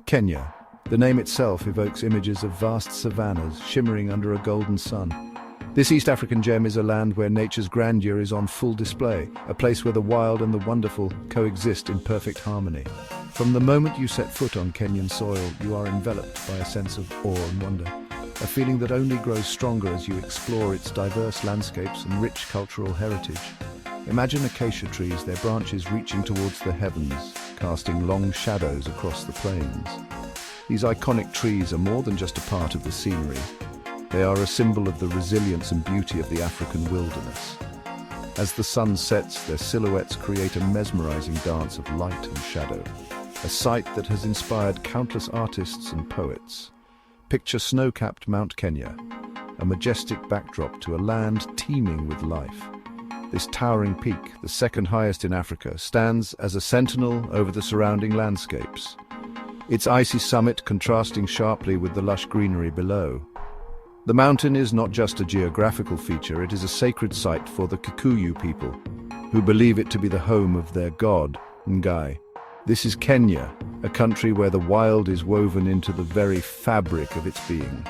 Kenya. The name itself evokes images of vast savannas shimmering under a golden sun. This East African gem is a land where nature's grandeur is on full display, a place where the wild and the wonderful coexist in perfect harmony. From the moment you set foot on Kenyan soil, you are enveloped by a sense of awe and wonder, a feeling that only grows stronger as you explore its diverse landscapes and rich cultural heritage. Imagine acacia trees, their branches reaching towards the heavens, casting long shadows across the plains. These iconic trees are more than just a part of the scenery. They are a symbol of the resilience and beauty of the African wilderness. As the sun sets, their silhouettes create a mesmerizing dance of light and shadow, a sight that has inspired countless artists and poets. Picture snow-capped Mount Kenya, a majestic backdrop to a land teeming with life. This towering peak, the second highest in Africa, stands as a sentinel over the surrounding landscapes, its icy summit contrasting sharply with the lush greenery below. The mountain is not just a geographical feature, it is a sacred site for the Kikuyu people, who believe it to be the home of their god, Ngai. This is Kenya, a country where the wild is woven into the very fabric of its being.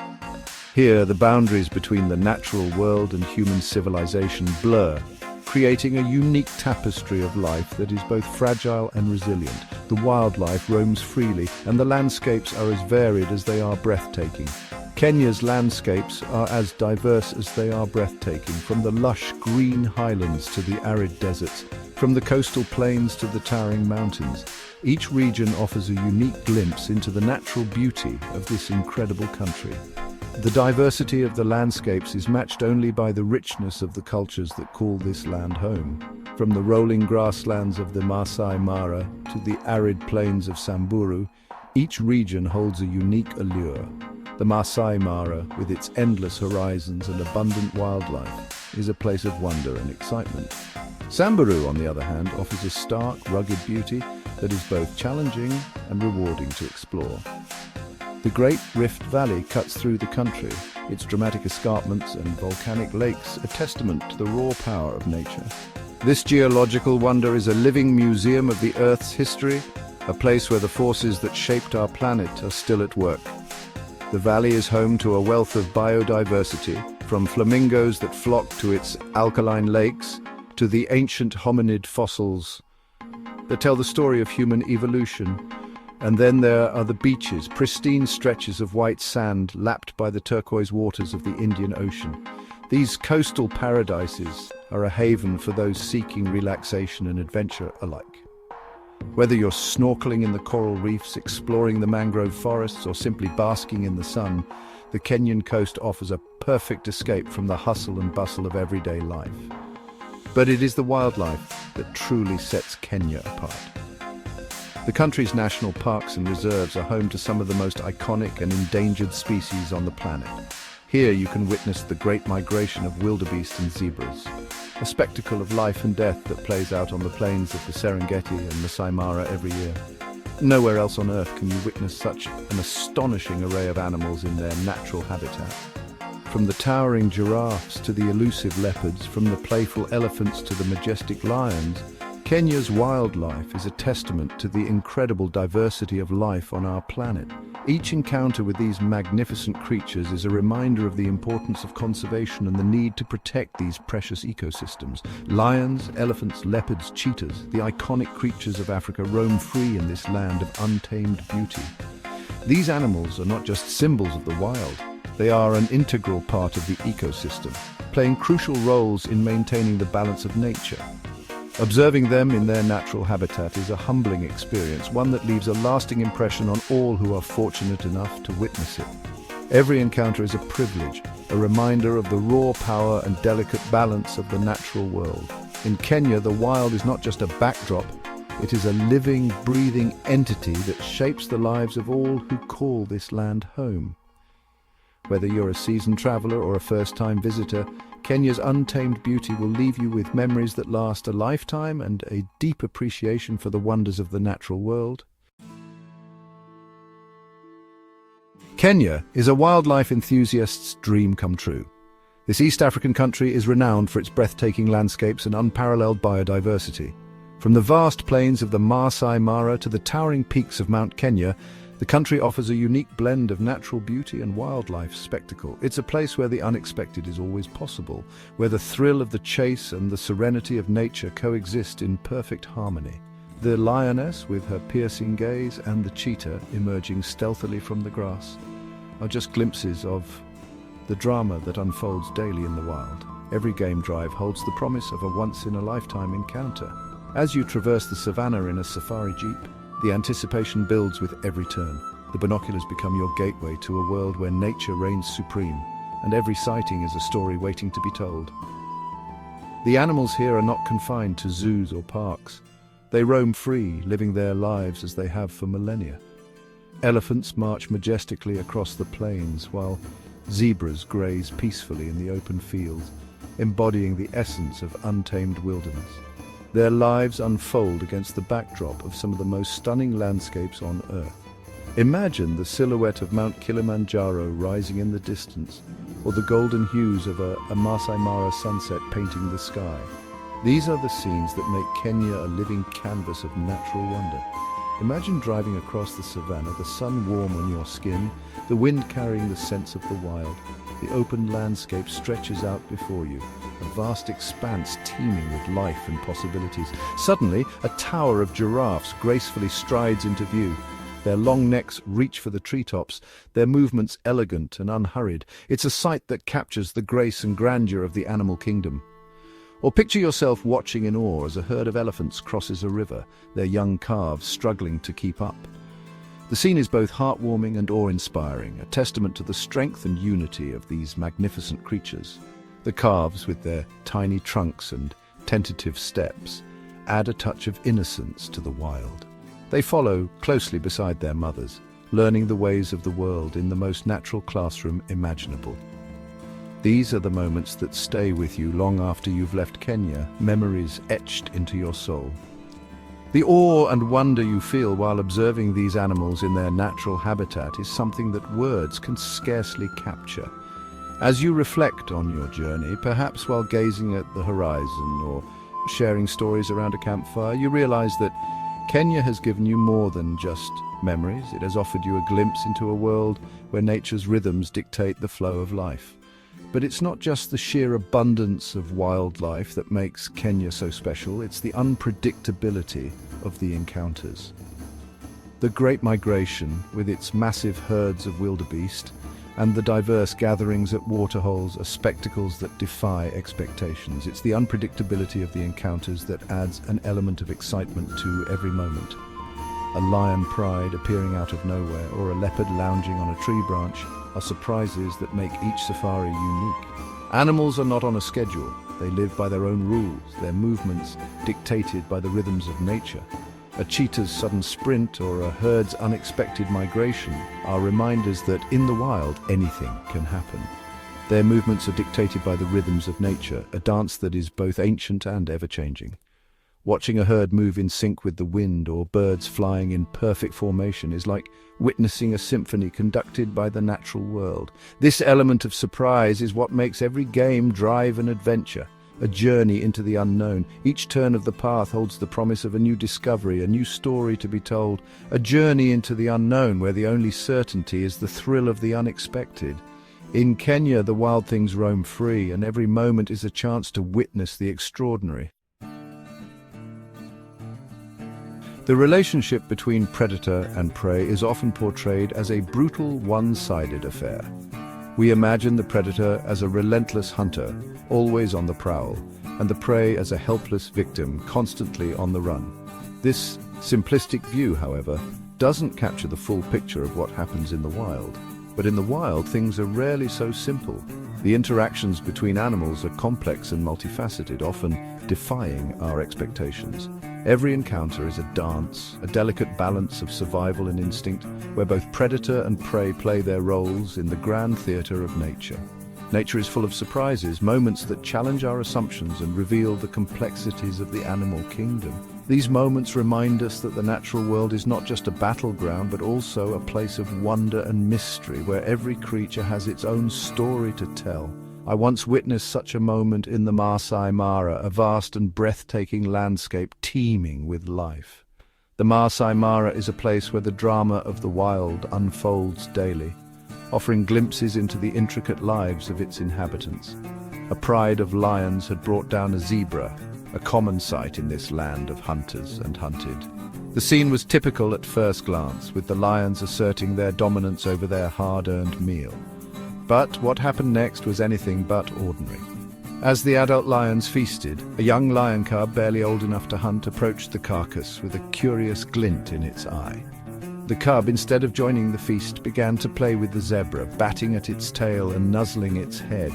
Here, the boundaries between the natural world and human civilization blur, creating a unique tapestry of life that is both fragile and resilient. The wildlife roams freely, and the landscapes are as varied as they are breathtaking. Kenya's landscapes are as diverse as they are breathtaking, from the lush green highlands to the arid deserts, from the coastal plains to the towering mountains. Each region offers a unique glimpse into the natural beauty of this incredible country. The diversity of the landscapes is matched only by the richness of the cultures that call this land home. From the rolling grasslands of the Masai Mara to the arid plains of Samburu, each region holds a unique allure. The Masai Mara, with its endless horizons and abundant wildlife, is a place of wonder and excitement. Samburu, on the other hand, offers a stark, rugged beauty that is both challenging and rewarding to explore. The Great Rift Valley cuts through the country, its dramatic escarpments and volcanic lakes a testament to the raw power of nature. This geological wonder is a living museum of the Earth's history, a place where the forces that shaped our planet are still at work. The valley is home to a wealth of biodiversity, from flamingos that flock to its alkaline lakes, to the ancient hominid fossils that tell the story of human evolution. And then there are the beaches, pristine stretches of white sand lapped by the turquoise waters of the Indian Ocean. These coastal paradises are a haven for those seeking relaxation and adventure alike. Whether you're snorkeling in the coral reefs, exploring the mangrove forests, or simply basking in the sun, the Kenyan coast offers a perfect escape from the hustle and bustle of everyday life. But it is the wildlife that truly sets Kenya apart. The country's national parks and reserves are home to some of the most iconic and endangered species on the planet. Here you can witness the great migration of wildebeest and zebras, a spectacle of life and death that plays out on the plains of the Serengeti and Masai Mara every year. Nowhere else on Earth can you witness such an astonishing array of animals in their natural habitat. From the towering giraffes to the elusive leopards, from the playful elephants to the majestic lions, Kenya's wildlife is a testament to the incredible diversity of life on our planet. Each encounter with these magnificent creatures is a reminder of the importance of conservation and the need to protect these precious ecosystems. Lions, elephants, leopards, cheetahs, the iconic creatures of Africa roam free in this land of untamed beauty. These animals are not just symbols of the wild, they are an integral part of the ecosystem, playing crucial roles in maintaining the balance of nature. Observing them in their natural habitat is a humbling experience, one that leaves a lasting impression on all who are fortunate enough to witness it. Every encounter is a privilege, a reminder of the raw power and delicate balance of the natural world. In Kenya, the wild is not just a backdrop, it is a living, breathing entity that shapes the lives of all who call this land home. Whether you're a seasoned traveler or a first-time visitor, Kenya's untamed beauty will leave you with memories that last a lifetime and a deep appreciation for the wonders of the natural world. Kenya is a wildlife enthusiast's dream come true. This East African country is renowned for its breathtaking landscapes and unparalleled biodiversity. From the vast plains of the Masai Mara to the towering peaks of Mount Kenya, The country offers a unique blend of natural beauty and wildlife spectacle. It's a place where the unexpected is always possible, where the thrill of the chase and the serenity of nature coexist in perfect harmony. The lioness with her piercing gaze and the cheetah emerging stealthily from the grass are just glimpses of the drama that unfolds daily in the wild. Every game drive holds the promise of a once-in-a-lifetime encounter. As you traverse the savannah in a safari jeep, the anticipation builds with every turn. The binoculars become your gateway to a world where nature reigns supreme, and every sighting is a story waiting to be told. The animals here are not confined to zoos or parks. They roam free, living their lives as they have for millennia. Elephants march majestically across the plains, while zebras graze peacefully in the open fields, embodying the essence of untamed wilderness. Their lives unfold against the backdrop of some of the most stunning landscapes on Earth. Imagine the silhouette of Mount Kilimanjaro rising in the distance, or the golden hues of a Masai Mara sunset painting the sky. These are the scenes that make Kenya a living canvas of natural wonder. Imagine driving across the savannah, the sun warm on your skin, the wind carrying the scents of the wild. The open landscape stretches out before you, a vast expanse teeming with life and possibilities. Suddenly, a tower of giraffes gracefully strides into view. Their long necks reach for the treetops, their movements elegant and unhurried. It's a sight that captures the grace and grandeur of the animal kingdom. Or picture yourself watching in awe as a herd of elephants crosses a river, their young calves struggling to keep up. The scene is both heartwarming and awe-inspiring, a testament to the strength and unity of these magnificent creatures. The calves, with their tiny trunks and tentative steps, add a touch of innocence to the wild. They follow closely beside their mothers, learning the ways of the world in the most natural classroom imaginable. These are the moments that stay with you long after you've left Kenya, memories etched into your soul. The awe and wonder you feel while observing these animals in their natural habitat is something that words can scarcely capture. As you reflect on your journey, perhaps while gazing at the horizon or sharing stories around a campfire, you realize that Kenya has given you more than just memories. It has offered you a glimpse into a world where nature's rhythms dictate the flow of life. But it's not just the sheer abundance of wildlife that makes Kenya so special, it's the unpredictability of the encounters. The Great Migration, with its massive herds of wildebeest, and the diverse gatherings at waterholes are spectacles that defy expectations. It's the unpredictability of the encounters that adds an element of excitement to every moment. A lion pride appearing out of nowhere, or a leopard lounging on a tree branch, are surprises that make each safari unique. Animals are not on a schedule. They live by their own rules, their movements dictated by the rhythms of nature. A cheetah's sudden sprint or a herd's unexpected migration are reminders that in the wild anything can happen. Their movements are dictated by the rhythms of nature, a dance that is both ancient and ever-changing. Watching a herd move in sync with the wind or birds flying in perfect formation is like witnessing a symphony conducted by the natural world. This element of surprise is what makes every game drive an adventure, a journey into the unknown. Each turn of the path holds the promise of a new discovery, a new story to be told, a journey into the unknown where the only certainty is the thrill of the unexpected. In Kenya, the wild things roam free, and every moment is a chance to witness the extraordinary. The relationship between predator and prey is often portrayed as a brutal, one-sided affair. We imagine the predator as a relentless hunter, always on the prowl, and the prey as a helpless victim, constantly on the run. This simplistic view, however, doesn't capture the full picture of what happens in the wild. But in the wild, things are rarely so simple. The interactions between animals are complex and multifaceted, often defying our expectations. Every encounter is a dance, a delicate balance of survival and instinct, where both predator and prey play their roles in the grand theater of nature. Nature is full of surprises, moments that challenge our assumptions and reveal the complexities of the animal kingdom. These moments remind us that the natural world is not just a battleground, but also a place of wonder and mystery, where every creature has its own story to tell. I once witnessed such a moment in the Masai Mara, a vast and breathtaking landscape teeming with life. The Maasai Mara is a place where the drama of the wild unfolds daily, offering glimpses into the intricate lives of its inhabitants. A pride of lions had brought down a zebra, a common sight in this land of hunters and hunted. The scene was typical at first glance, with the lions asserting their dominance over their hard-earned meal. But what happened next was anything but ordinary. As the adult lions feasted, a young lion cub, barely old enough to hunt, approached the carcass with a curious glint in its eye. The cub, instead of joining the feast, began to play with the zebra, batting at its tail and nuzzling its head.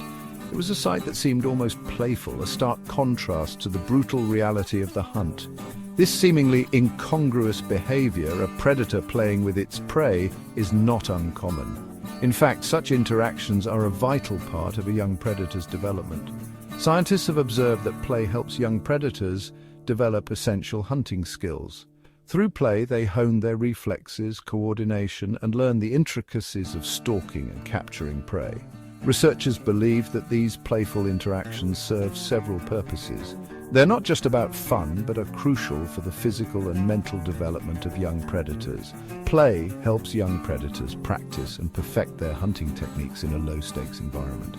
It was a sight that seemed almost playful, a stark contrast to the brutal reality of the hunt. This seemingly incongruous behavior, a predator playing with its prey, is not uncommon. In fact, such interactions are a vital part of a young predator's development. Scientists have observed that play helps young predators develop essential hunting skills. Through play, they hone their reflexes, coordination, and learn the intricacies of stalking and capturing prey. Researchers believe that these playful interactions serve several purposes. They're not just about fun, but are crucial for the physical and mental development of young predators. Play helps young predators practice and perfect their hunting techniques in a low-stakes environment.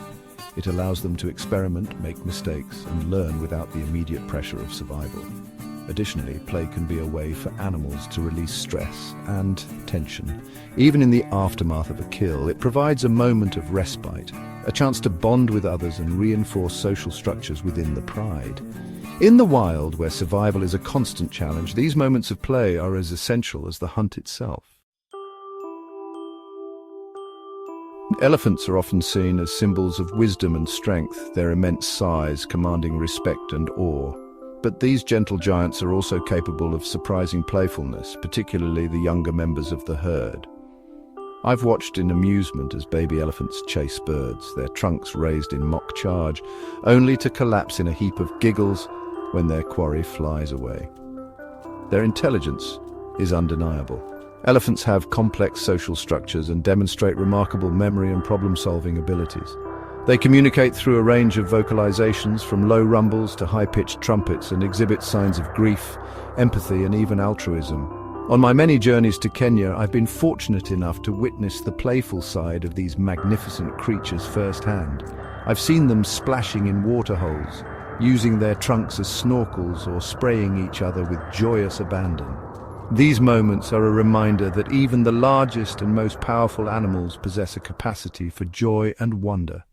It allows them to experiment, make mistakes, and learn without the immediate pressure of survival. Additionally, play can be a way for animals to release stress and tension. Even in the aftermath of a kill, it provides a moment of respite, a chance to bond with others and reinforce social structures within the pride. In the wild, where survival is a constant challenge, these moments of play are as essential as the hunt itself. Elephants are often seen as symbols of wisdom and strength, their immense size commanding respect and awe. But these gentle giants are also capable of surprising playfulness, particularly the younger members of the herd. I've watched in amusement as baby elephants chase birds, their trunks raised in mock charge, only to collapse in a heap of giggles when their quarry flies away. Their intelligence is undeniable. Elephants have complex social structures and demonstrate remarkable memory and problem-solving abilities. They communicate through a range of vocalizations, from low rumbles to high-pitched trumpets, and exhibit signs of grief, empathy, and even altruism. On my many journeys to Kenya, I've been fortunate enough to witness the playful side of these magnificent creatures firsthand. I've seen them splashing in waterholes, using their trunks as snorkels, or spraying each other with joyous abandon. These moments are a reminder that even the largest and most powerful animals possess a capacity for joy and wonder.